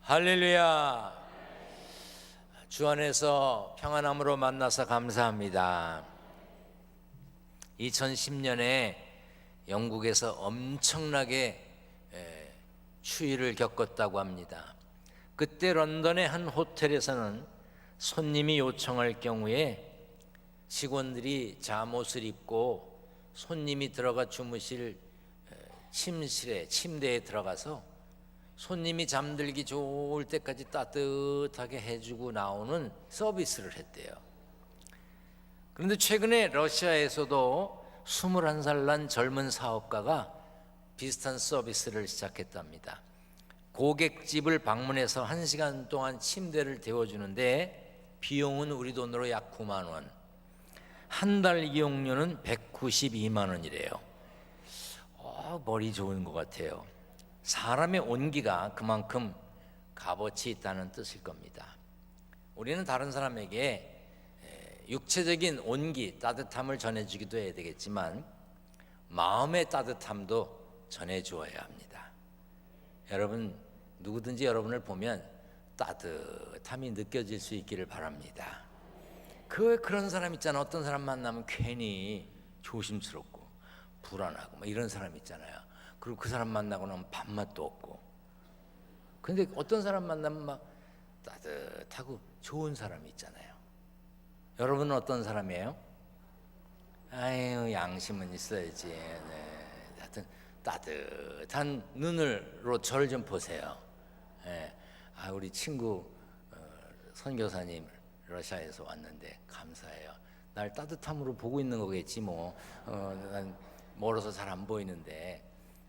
할렐루야. 주 안에서 평안함으로 만나서 감사합니다. 2010년에 영국에서 엄청나게 추위를 겪었다고 합니다. 그때 런던의 한 호텔에서는 손님이 요청할 경우에 직원들이 잠옷을 입고 손님이 들어가 주무실 침대에 들어가서 손님이 잠들기 좋을 때까지 따뜻하게 해주고 나오는 서비스를 했대요. 그런데 최근에 러시아에서도 21살 난 젊은 사업가가 비슷한 서비스를 시작했답니다. 고객집을 방문해서 1시간 동안 침대를 데워주는데 비용은 우리 돈으로 약 9만 원, 한 달 이용료는 192만 원이래요. 머리 좋은 것 같아요. 사람의 온기가 그만큼 값어치 있다는 뜻일 겁니다. 우리는 다른 사람에게 육체적인 온기, 따뜻함을 전해주기도 해야 되겠지만 마음의 따뜻함도 전해주어야 합니다. 여러분, 누구든지 여러분을 보면 따뜻함이 느껴질 수 있기를 바랍니다. 그런 사람 있잖아. 어떤 사람 만나면 괜히 조심스럽고 불안하고 이런 사람 있잖아요. 그리고 그 사람 만나고 나면 밥맛도 없고. 근데 어떤 사람 만나면 막 따뜻하고 좋은 사람이 있잖아요. 여러분은 어떤 사람이에요? 아유, 양심은 있어야지. 네. 하여튼 따뜻한 눈으로 저를 좀 보세요. 네. 우리 친구 선교사님 러시아에서 왔는데 감사해요. 날 따뜻함으로 보고 있는 거겠지 뭐. 난 멀어서 잘 안 보이는데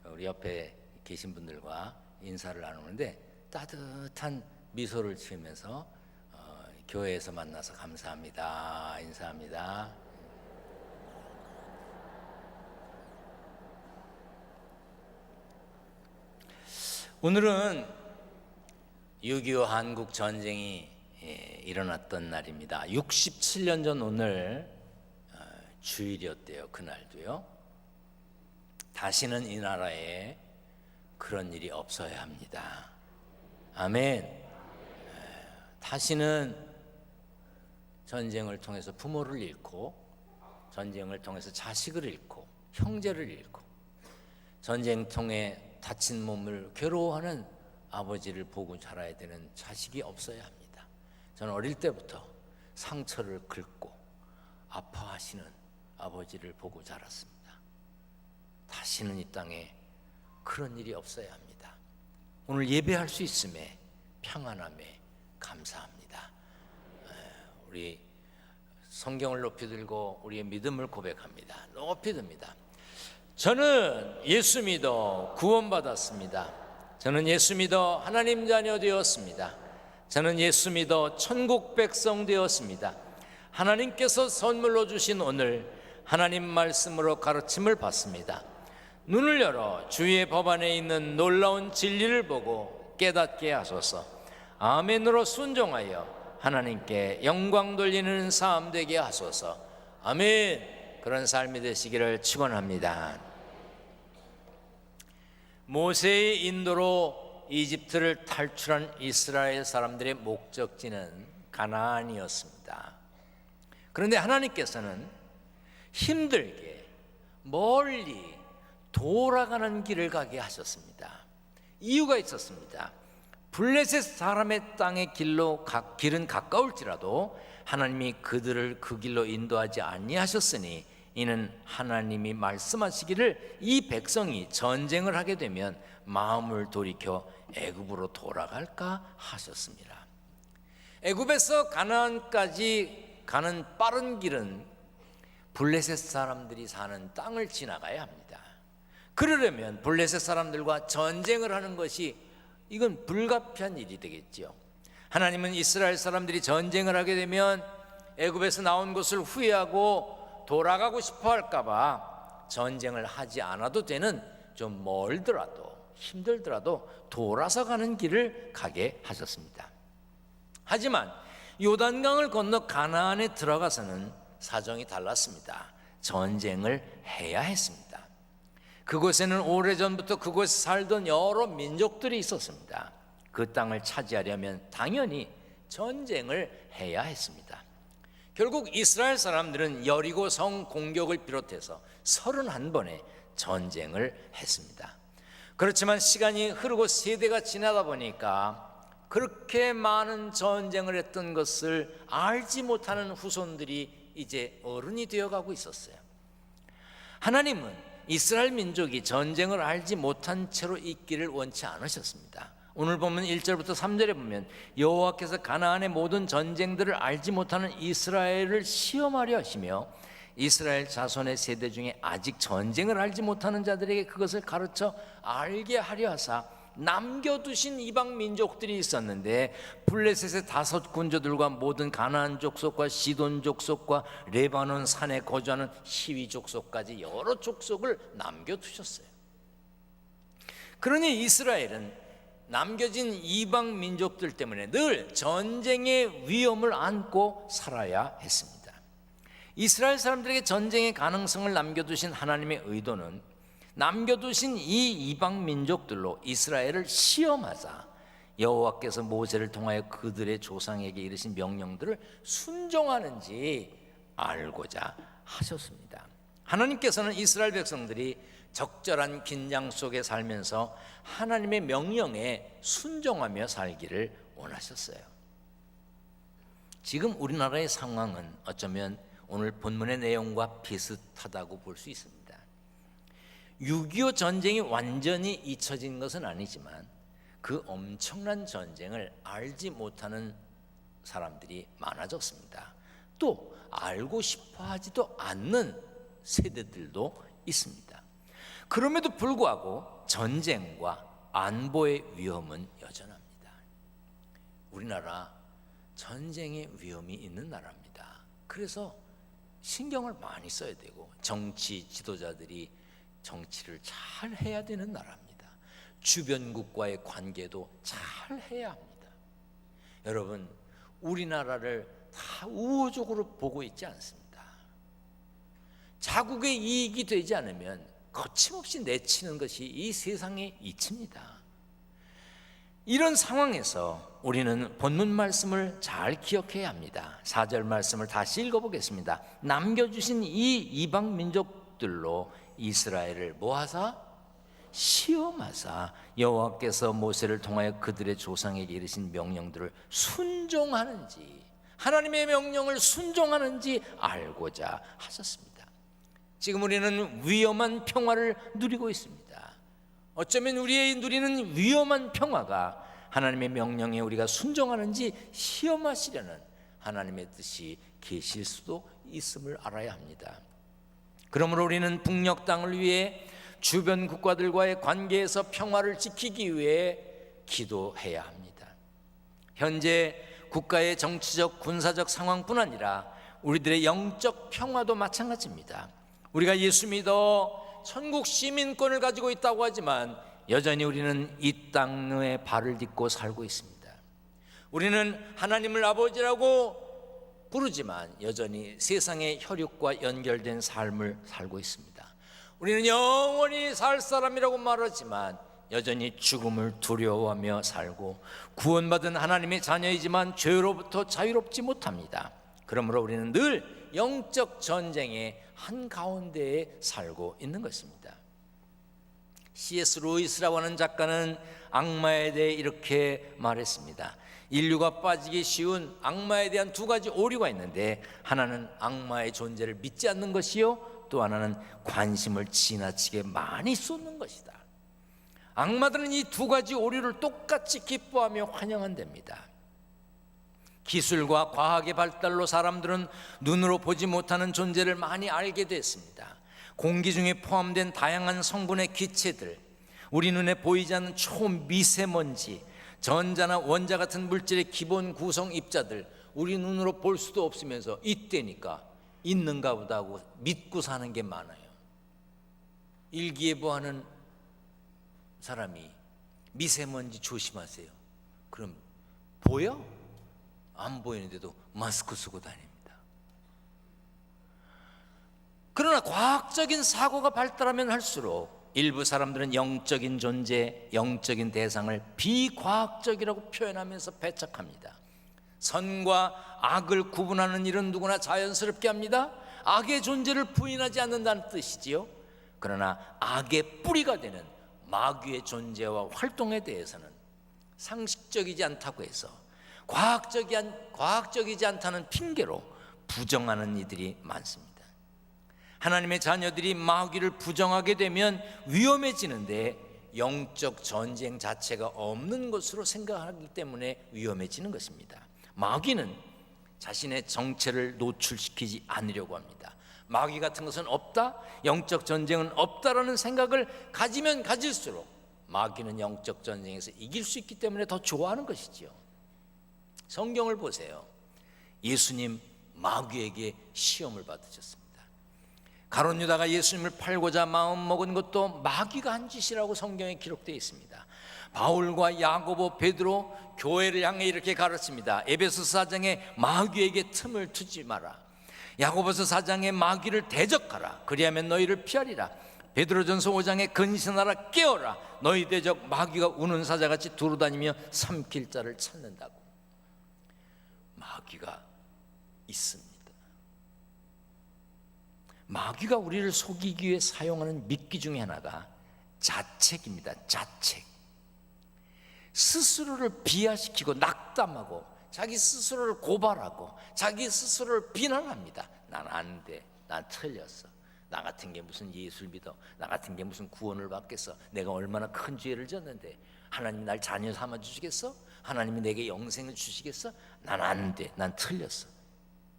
우리 옆에 계신 분들과 인사를 나누는데 따뜻한 미소를 지으면서 교회에서 만나서 감사합니다, 인사합니다. 오늘은 6.25 한국 전쟁이 일어났던 날입니다. 67년 전 오늘 주일이었대요. 그날도요. 다시는 이 나라에 그런 일이 없어야 합니다. 아멘. 다시는 전쟁을 통해서 부모를 잃고, 전쟁을 통해서 자식을 잃고, 형제를 잃고, 전쟁 통해 다친 몸을 괴로워하는 아버지를 보고 자라야 되는 자식이 없어야 합니다. 저는 어릴 때부터 상처를 긁고 아파하시는 아버지를 보고 자랐습니다. 다시는 이 땅에 그런 일이 없어야 합니다. 오늘 예배할 수 있음에 평안함에 감사합니다. 우리 성경을 높이 들고 우리의 믿음을 고백합니다. 높이 듭니다. 저는 예수 믿어 구원받았습니다. 저는 예수 믿어 하나님 자녀 되었습니다. 저는 예수 믿어 천국 백성 되었습니다. 하나님께서 선물로 주신 오늘 하나님 말씀으로 가르침을 받습니다. 눈을 열어 주의 법 안에 있는 놀라운 진리를 보고 깨닫게 하소서. 아멘으로 순종하여 하나님께 영광 돌리는 삶 되게 하소서. 아멘. 그런 삶이 되시기를 축원합니다. 모세의 인도로 이집트를 탈출한 이스라엘 사람들의 목적지는 가나안이었습니다. 그런데 하나님께서는 힘들게 멀리 돌아가는 길을 가게 하셨습니다. 이유가 있었습니다. 블레셋 사람의 땅의 길은 가까울지라도 하나님이 그들을 그 길로 인도하지 아니하셨으니 이는 하나님이 말씀하시기를 이 백성이 전쟁을 하게 되면 마음을 돌이켜 애굽으로 돌아갈까 하셨습니다. 애굽에서 가나안까지 가는 빠른 길은 블레셋 사람들이 사는 땅을 지나가야 합니다. 그러려면 블레셋 사람들과 전쟁을 하는 것이 이건 불가피한 일이 되겠죠. 하나님은 이스라엘 사람들이 전쟁을 하게 되면 애굽에서 나온 것을 후회하고 돌아가고 싶어 할까 봐 전쟁을 하지 않아도 되는 좀 멀더라도 힘들더라도 돌아서 가는 길을 가게 하셨습니다. 하지만 요단강을 건너 가나안에 들어가서는 사정이 달랐습니다. 전쟁을 해야 했습니다. 그곳에는 오래전부터 그곳에 살던 여러 민족들이 있었습니다. 그 땅을 차지하려면 당연히 전쟁을 해야 했습니다. 결국 이스라엘 사람들은 여리고 성 공격을 비롯해서 31번의 전쟁을 했습니다. 그렇지만 시간이 흐르고 세대가 지나다 보니까 그렇게 많은 전쟁을 했던 것을 알지 못하는 후손들이 이제 어른이 되어가고 있었어요. 하나님은 이스라엘 민족이 전쟁을 알지 못한 채로 있기를 원치 않으셨습니다. 오늘 보면 1절부터 3절에 보면 여호와께서 가나안의 모든 전쟁들을 알지 못하는 이스라엘을 시험하려 하시며 이스라엘 자손의 세대 중에 아직 전쟁을 알지 못하는 자들에게 그것을 가르쳐 알게 하려 하사 남겨두신 이방 민족들이 있었는데 블레셋의 5 군주들과 모든 가나안 족속과 시돈 족속과 레바논 산에 거주하는 히위 족속까지 여러 족속을 남겨두셨어요. 그러니 이스라엘은 남겨진 이방 민족들 때문에 늘 전쟁의 위험을 안고 살아야 했습니다. 이스라엘 사람들에게 전쟁의 가능성을 남겨두신 하나님의 의도는 남겨두신 이 이방 민족들로 이스라엘을 시험하자 여호와께서 모세를 통하여 그들의 조상에게 이르신 명령들을 순종하는지 알고자 하셨습니다. 하나님께서는 이스라엘 백성들이 적절한 긴장 속에 살면서 하나님의 명령에 순종하며 살기를 원하셨어요. 지금 우리나라의 상황은 어쩌면 오늘 본문의 내용과 비슷하다고 볼 수 있습니다. 6.25 전쟁이 완전히 잊혀진 것은 아니지만 그 엄청난 전쟁을 알지 못하는 사람들이 많아졌습니다. 또 알고 싶어 하지도 않는 세대들도 있습니다. 그럼에도 불구하고 전쟁과 안보의 위험은 여전합니다. 우리나라 전쟁의 위험이 있는 나라입니다. 그래서 신경을 많이 써야 되고 정치 지도자들이 정치를 잘 해야 되는 나라입니다. 주변국과의 관계도 잘 해야 합니다. 여러분, 우리나라를 다 우호적으로 보고 있지 않습니다. 자국의 이익이 되지 않으면 거침없이 내치는 것이 이 세상의 이치입니다. 이런 상황에서 우리는 본문 말씀을 잘 기억해야 합니다. 4절 말씀을 다시 읽어보겠습니다. 남겨주신 이 이방 민족들로 이스라엘을 뭐하사? 시험하사 여호와께서 모세를 통하여 그들의 조상에게 이르신 명령들을 순종하는지, 하나님의 명령을 순종하는지 알고자 하셨습니다. 지금 우리는 위험한 평화를 누리고 있습니다. 어쩌면 우리의 누리는 위험한 평화가 하나님의 명령에 우리가 순종하는지 시험하시려는 하나님의 뜻이 계실 수도 있음을 알아야 합니다. 그러므로 우리는 북녘 땅을 위해 주변 국가들과의 관계에서 평화를 지키기 위해 기도해야 합니다. 현재 국가의 정치적 군사적 상황뿐 아니라 우리들의 영적 평화도 마찬가지입니다. 우리가 예수 믿어 천국 시민권을 가지고 있다고 하지만 여전히 우리는 이 땅에 발을 딛고 살고 있습니다. 우리는 하나님을 아버지라고 부르지만 여전히 세상의 혈육과 연결된 삶을 살고 있습니다. 우리는 영원히 살 사람이라고 말하지만 여전히 죽음을 두려워하며 살고 구원받은 하나님의 자녀이지만 죄로부터 자유롭지 못합니다. 그러므로 우리는 늘 영적 전쟁의 한가운데에 살고 있는 것입니다. C.S. 루이스라고 하는 작가는 악마에 대해 이렇게 말했습니다. 인류가 빠지기 쉬운 악마에 대한 2가지 오류가 있는데 하나는 악마의 존재를 믿지 않는 것이요, 또 하나는 관심을 지나치게 많이 쏟는 것이다. 악마들은 이 2가지 오류를 똑같이 기뻐하며 환영한답니다. 기술과 과학의 발달로 사람들은 눈으로 보지 못하는 존재를 많이 알게 됐습니다. 공기 중에 포함된 다양한 성분의 기체들, 우리 눈에 보이지 않는 초미세먼지, 전자나 원자 같은 물질의 기본 구성 입자들, 우리 눈으로 볼 수도 없으면서 이때니까 있는가 보다 하고 믿고 사는 게 많아요. 일기예보하는 사람이 미세먼지 조심하세요. 그럼 보여? 안 보이는데도 마스크 쓰고 다닙니다. 그러나 과학적인 사고가 발달하면 할수록 일부 사람들은 영적인 존재, 영적인 대상을 비과학적이라고 표현하면서 배척합니다. 선과 악을 구분하는 일은 누구나 자연스럽게 합니다. 악의 존재를 부인하지 않는다는 뜻이지요. 그러나 악의 뿌리가 되는 마귀의 존재와 활동에 대해서는 상식적이지 않다고 해서 과학적이지 않다는 핑계로 부정하는 이들이 많습니다. 하나님의 자녀들이 마귀를 부정하게 되면 위험해지는데 영적 전쟁 자체가 없는 것으로 생각하기 때문에 위험해지는 것입니다. 마귀는 자신의 정체를 노출시키지 않으려고 합니다. 마귀 같은 것은 없다, 영적 전쟁은 없다라는 생각을 가지면 가질수록 마귀는 영적 전쟁에서 이길 수 있기 때문에 더 좋아하는 것이지요. 성경을 보세요. 예수님 마귀에게 시험을 받으셨습니다. 가룟 유다가 예수님을 팔고자 마음먹은 것도 마귀가 한 짓이라고 성경에 기록되어 있습니다. 바울과 야고보, 베드로 교회를 향해 이렇게 가르칩니다. 에베소서 4장에 마귀에게 틈을 두지 마라. 야고보서 4장에 마귀를 대적하라. 그리하면 너희를 피하리라. 베드로전서 5장에 근신하라. 깨어라. 너희 대적 마귀가 우는 사자같이 두루다니며 삼킬 자를 찾는다고. 마귀가 있습니다. 마귀가 우리를 속이기 위해 사용하는 미끼 중에 하나가 자책입니다. 자책. 스스로를 비하시키고 낙담하고 자기 스스로를 고발하고 자기 스스로를 비난합니다. 난 안 돼. 난 틀렸어. 나 같은 게 무슨 예수를 믿어. 나 같은 게 무슨 구원을 받겠어. 내가 얼마나 큰 죄를 졌는데 하나님이 날 자녀 삼아 주시겠어? 하나님이 내게 영생을 주시겠어? 난 안 돼. 난 틀렸어.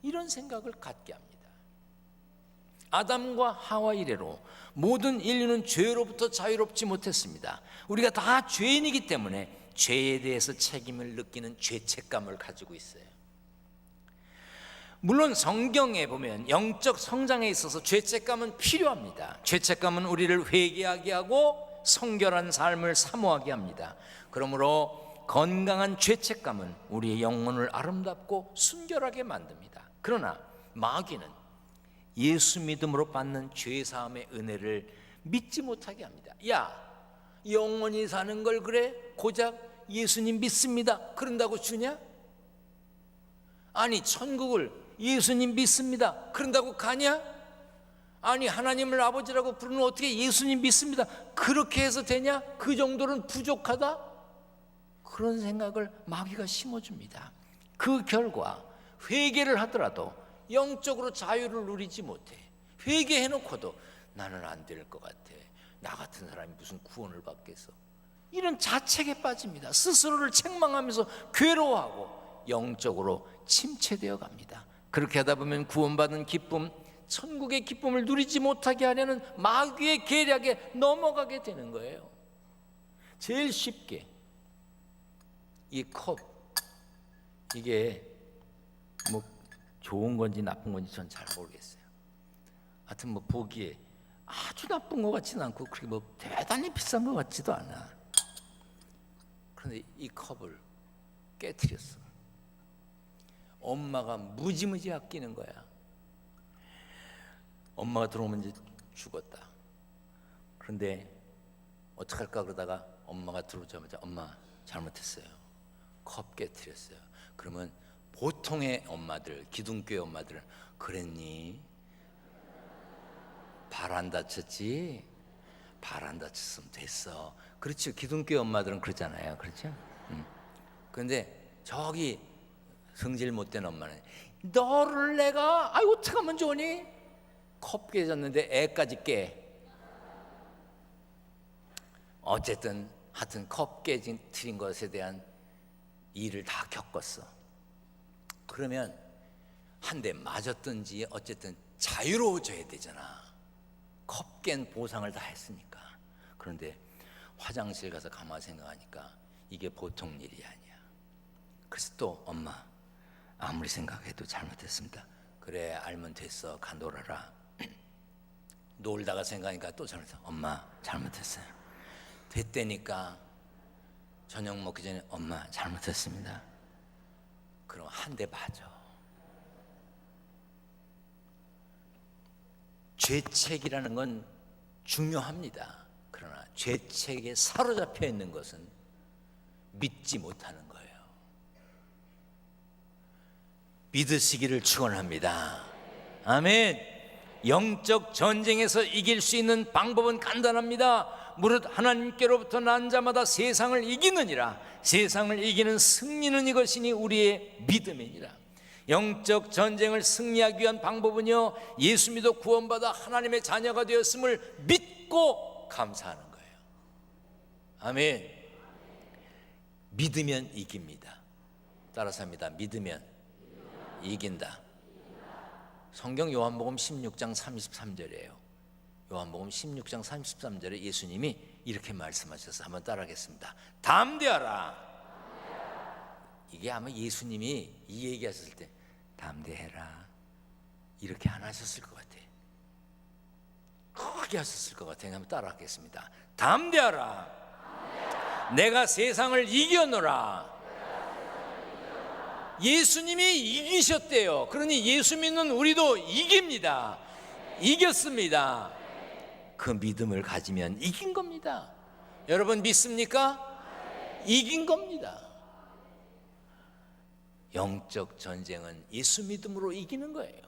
이런 생각을 갖게 합니다. 아담과 하와 이래로 모든 인류는 죄로부터 자유롭지 못했습니다. 우리가 다 죄인이기 때문에 죄에 대해서 책임을 느끼는 죄책감을 가지고 있어요. 물론 성경에 보면 영적 성장에 있어서 죄책감은 필요합니다. 죄책감은 우리를 회개하게 하고 성결한 삶을 사모하게 합니다. 그러므로 건강한 죄책감은 우리의 영혼을 아름답고 순결하게 만듭니다. 그러나 마귀는 예수 믿음으로 받는 죄사함의 은혜를 믿지 못하게 합니다. 야, 영원히 사는 걸 그래? 고작 예수님 믿습니다 그런다고 주냐? 아니 천국을 예수님 믿습니다 그런다고 가냐? 아니 하나님을 아버지라고 부르는 어떻게 예수님 믿습니다 그렇게 해서 되냐? 그 정도는 부족하다? 그런 생각을 마귀가 심어줍니다. 그 결과 회개를 하더라도 영적으로 자유를 누리지 못해. 회개해놓고도 나는 안 될 것 같아. 나 같은 사람이 무슨 구원을 받겠어. 이런 자책에 빠집니다. 스스로를 책망하면서 괴로워하고 영적으로 침체되어 갑니다. 그렇게 하다 보면 구원받은 기쁨, 천국의 기쁨을 누리지 못하게 하려는 마귀의 계략에 넘어가게 되는 거예요. 제일 쉽게 이 컵, 이게 뭐 좋은 건지 나쁜 건지 전 잘 모르겠어요. 하여튼 뭐 보기에 아주 나쁜 것 같지는 않고 그렇게 뭐 대단히 비싼 것 같지도 않아. 그런데 이 컵을 깨트렸어. 엄마가 무지무지 아끼는 거야. 엄마가 들어오면 이제 죽었다. 그런데 어떡할까 그러다가 엄마가 들어오자마자 엄마 잘못했어요. 컵 깨트렸어요. 그러면 보통의 엄마들, 기둥교회 엄마들은 그랬니? 발 안 다쳤지? 발 안 다쳤으면 됐어. 그렇죠. 기둥교회 엄마들은 그러잖아요. 그렇죠? 그런데 저기 성질 못된 엄마는 너를 내가 아이고 어떻게 하면 좋으니? 컵 깨졌는데 애까지 깨. 어쨌든 하여튼 컵 깨진 틀린 것에 대한 일을 다 겪었어. 그러면 한 대 맞았든지 어쨌든 자유로워져야 되잖아. 컵 깬 보상을 다 했으니까. 그런데 화장실 가서 가만히 생각하니까 이게 보통 일이 아니야. 그래서 또 엄마 아무리 생각해도 잘못했습니다. 그래 알면 됐어. 가 놀아라. 놀다가 생각하니까 또 잘못했어. 엄마 잘못했어요. 됐다니까. 저녁 먹기 전에 엄마 잘못했습니다. 그럼 한 대 맞아. 죄책이라는 건 중요합니다. 죄책에 사로잡혀 있는 것은 믿지 못하는 거예요. 믿으시기를 축원합니다. 아멘. 영적 전쟁에서 이길 수 있는 방법은 간단합니다. 무릇 하나님께로부터 난 자마다 세상을 이기느니라. 세상을 이기는 승리는 이것이니 우리의 믿음이니라. 영적 전쟁을 승리하기 위한 방법은요, 예수 믿어 구원받아 하나님의 자녀가 되었음을 믿고 감사하는 거예요. 아멘. 믿으면 이깁니다. 따라서 합니다. 믿으면 이긴다. 성경 요한복음 16장 33절이에요. 요한복음 16장 33절에 예수님이 이렇게 말씀하셔서 한번 따라하겠습니다. 담대하라. 이게 아마 예수님이 이 얘기하셨을 때 담대해라 이렇게 안 하셨을 것 같아요. 크게 하셨을 것 같아요. 한번 따라하겠습니다. 담대하라. 내가 세상을 이겨노라. 예수님이 이기셨대요. 그러니 예수 믿는 우리도 이깁니다. 이겼습니다. 그 믿음을 가지면 이긴 겁니다. 여러분 믿습니까? 이긴 겁니다. 영적 전쟁은 예수 믿음으로 이기는 거예요.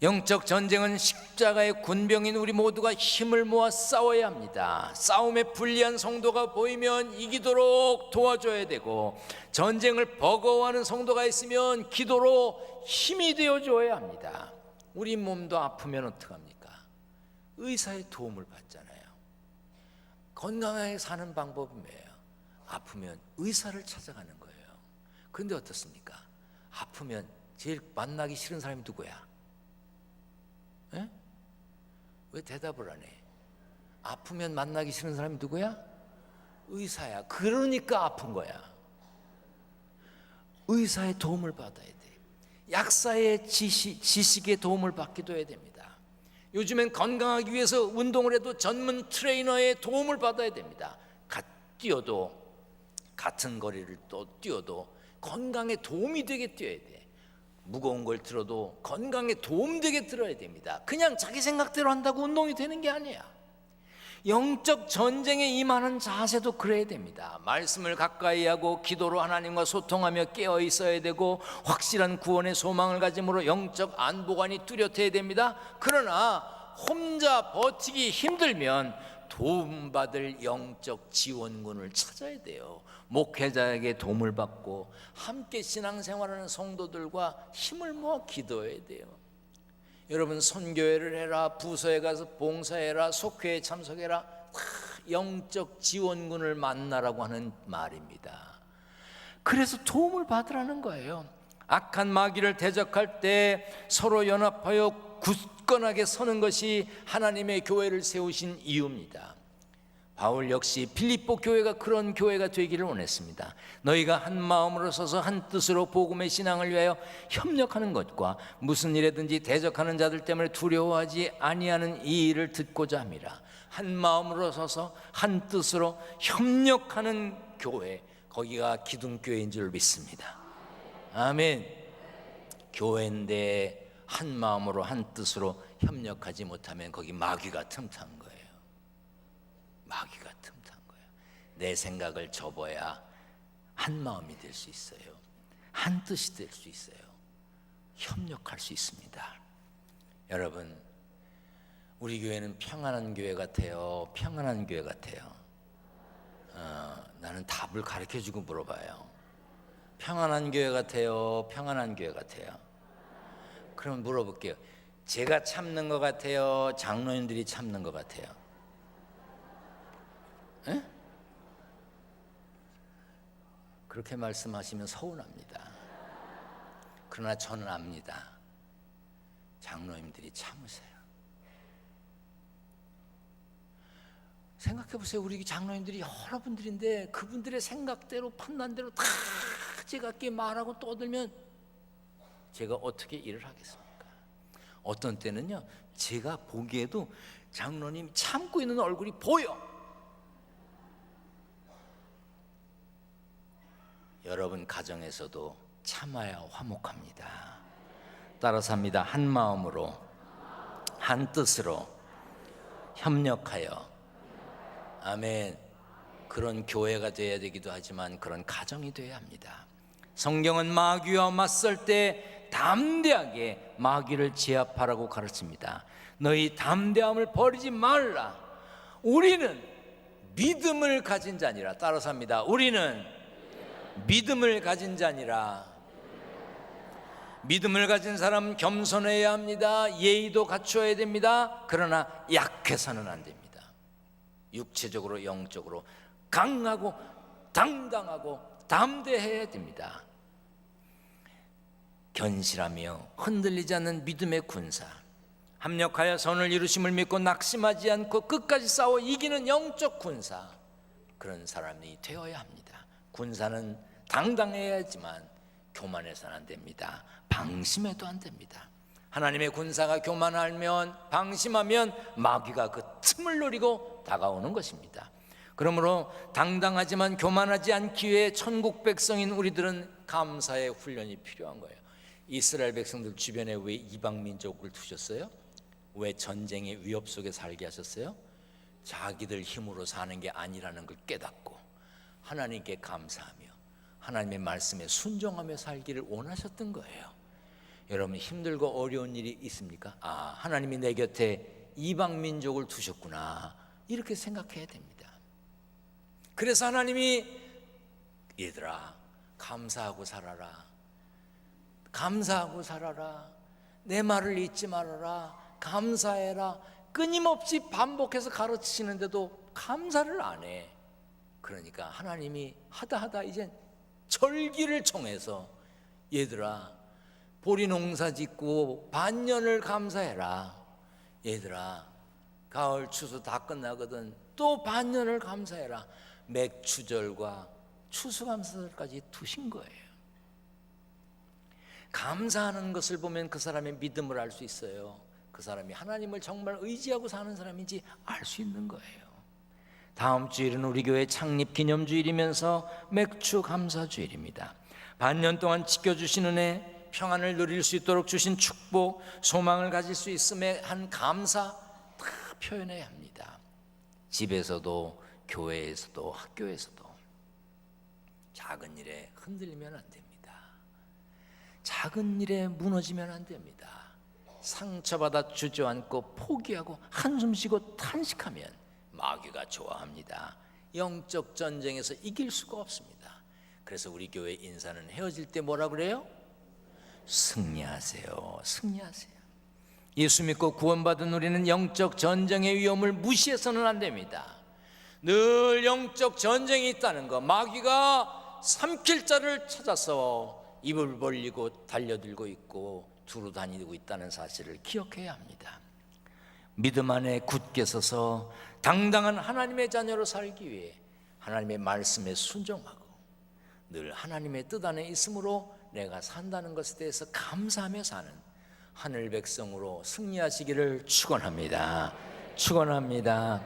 영적 전쟁은 십자가의 군병인 우리 모두가 힘을 모아 싸워야 합니다. 싸움에 불리한 성도가 보이면 이기도록 도와줘야 되고, 전쟁을 버거워하는 성도가 있으면 기도로 힘이 되어줘야 합니다. 우리 몸도 아프면 어떡합니까? 의사의 도움을 받잖아요. 건강하게 사는 방법은 뭐예요? 아프면 의사를 찾아가는 거예요. 그런데 어떻습니까? 아프면 제일 만나기 싫은 사람이 누구야? 에? 왜 대답을 안 해? 아프면 만나기 싫은 사람이 누구야? 의사야. 그러니까 아픈 거야. 의사의 도움을 받아야 돼. 약사의 지식의 도움을 받기도 해야 됩니다. 요즘엔 건강하기 위해서 운동을 해도 전문 트레이너의 도움을 받아야 됩니다. 같은 거리를 또 뛰어도 건강에 도움이 되게 뛰어야 돼. 무거운 걸 들어도 건강에 도움되게 들어야 됩니다. 그냥 자기 생각대로 한다고 운동이 되는 게 아니야. 영적 전쟁에 임하는 자세도 그래야 됩니다. 말씀을 가까이 하고 기도로 하나님과 소통하며 깨어 있어야 되고, 확실한 구원의 소망을 가짐으로 영적 안보관이 뚜렷해야 됩니다. 그러나 혼자 버티기 힘들면 도움받을 영적 지원군을 찾아야 돼요. 목회자에게 도움을 받고 함께 신앙생활하는 성도들과 힘을 모아 기도해야 돼요. 여러분, 선교회를 해라, 부서에 가서 봉사해라, 속회에 참석해라, 다 영적 지원군을 만나라고 하는 말입니다. 그래서 도움을 받으라는 거예요. 악한 마귀를 대적할 때 서로 연합하여 굳건하게 서는 것이 하나님의 교회를 세우신 이유입니다. 바울 역시 빌립보 교회가 그런 교회가 되기를 원했습니다. 너희가 한 마음으로 서서 한 뜻으로 복음의 신앙을 위하여 협력하는 것과 무슨 일에든지 대적하는 자들 때문에 두려워하지 아니하는 이 일을 듣고자 함이라. 한 마음으로 서서 한 뜻으로 협력하는 교회, 거기가 기둥교회인 줄 믿습니다. 아멘. 교회인데 한 마음으로 한 뜻으로 협력하지 못하면 거기 마귀가 틈탄 거예요. 마귀가 틈탄 거예요. 내 생각을 접어야 한 마음이 될 수 있어요. 한 뜻이 될 수 있어요. 협력할 수 있습니다. 여러분, 우리 교회는 평안한 교회 같아요? 평안한 교회 같아요? 나는 답을 가르쳐주고 물어봐요. 평안한 교회 같아요? 평안한 교회 같아요? 그럼 물어볼게요. 제가 참는 것 같아요? 장로님들이 참는 것 같아요? 에? 그렇게 말씀하시면 서운합니다. 그러나 저는 압니다. 장로님들이 참으세요. 생각해 보세요. 우리 장로님들이 여러분들인데 그분들의 생각대로 판단대로 다 제가 이렇게 말하고 떠들면 제가 어떻게 일을 하겠습니까? 어떤 때는요, 제가 보기에도 장로님 참고 있는 얼굴이 보여. 여러분 가정에서도 참아야 화목합니다. 따라서 합니다. 한 마음으로 한 뜻으로 협력하여 아멘. 그런 교회가 되어야 되기도 하지만 그런 가정이 되어야 합니다. 성경은 마귀와 맞설 때 담대하게 마귀를 제압하라고 가르칩니다. 너희 담대함을 버리지 말라. 우리는 믿음을 가진 자니라. 따라서 합니다. 우리는 믿음을 가진 자니라. 믿음을 가진 사람은 겸손해야 합니다. 예의도 갖춰야 됩니다. 그러나 약해서는 안 됩니다. 육체적으로 영적으로 강하고 당당하고 담대해야 됩니다. 견실하며 흔들리지 않는 믿음의 군사, 합력하여 선을 이루심을 믿고 낙심하지 않고 끝까지 싸워 이기는 영적 군사, 그런 사람이 되어야 합니다. 군사는 당당해야 하지만 교만해서는 안 됩니다. 방심해도 안 됩니다. 하나님의 군사가 교만하면, 방심하면 마귀가 그 틈을 노리고 다가오는 것입니다. 그러므로 당당하지만 교만하지 않기 위해 천국 백성인 우리들은 감사의 훈련이 필요한 거예요. 이스라엘 백성들 주변에 왜 이방 민족을 두셨어요? 왜 전쟁의 위협 속에 살게 하셨어요? 자기들 힘으로 사는 게 아니라는 걸 깨닫고 하나님께 감사하며 하나님의 말씀에 순종하며 살기를 원하셨던 거예요. 여러분, 힘들고 어려운 일이 있습니까? 아, 하나님이 내 곁에 이방 민족을 두셨구나, 이렇게 생각해야 됩니다. 그래서 하나님이 얘들아 감사하고 살아라, 감사하고 살아라, 내 말을 잊지 말아라, 감사해라, 끊임없이 반복해서 가르치시는데도 감사를 안 해. 그러니까 하나님이 하다 이제 절기를 청해서 얘들아 보리 농사 짓고 반년을 감사해라. 얘들아 가을 추수 다 끝나거든, 또 반년을 감사해라. 맥추절과 추수감사절까지 두신 거예요. 감사하는 것을 보면 그 사람의 믿음을 알 수 있어요. 그 사람이 하나님을 정말 의지하고 사는 사람인지 알 수 있는 거예요. 다음 주일은 우리 교회 창립 기념주일이면서 맥주 감사주일입니다. 반년 동안 지켜주신 은혜, 평안을 누릴 수 있도록 주신 축복, 소망을 가질 수 있음에 한 감사 다 표현해야 합니다. 집에서도 교회에서도 학교에서도 작은 일에 흔들리면 안 됩니다. 작은 일에 무너지면 안 됩니다. 상처받아 주저앉고 포기하고 한숨 쉬고 탄식하면 마귀가 좋아합니다. 영적 전쟁에서 이길 수가 없습니다. 그래서 우리 교회 인사는 헤어질 때 뭐라 그래요? 승리하세요. 승리하세요. 예수 믿고 구원받은 우리는 영적 전쟁의 위험을 무시해서는 안 됩니다. 늘 영적 전쟁이 있다는 거, 마귀가 삼킬 자를 찾아서 입을 벌리고 달려들고 있고 두루 다니고 있다는 사실을 기억해야 합니다. 믿음 안에 굳게 서서 당당한 하나님의 자녀로 살기 위해 하나님의 말씀에 순종하고 늘 하나님의 뜻 안에 있으므로 내가 산다는 것에 대해서 감사하며 사는 하늘 백성으로 승리하시기를 축원합니다. 축원합니다.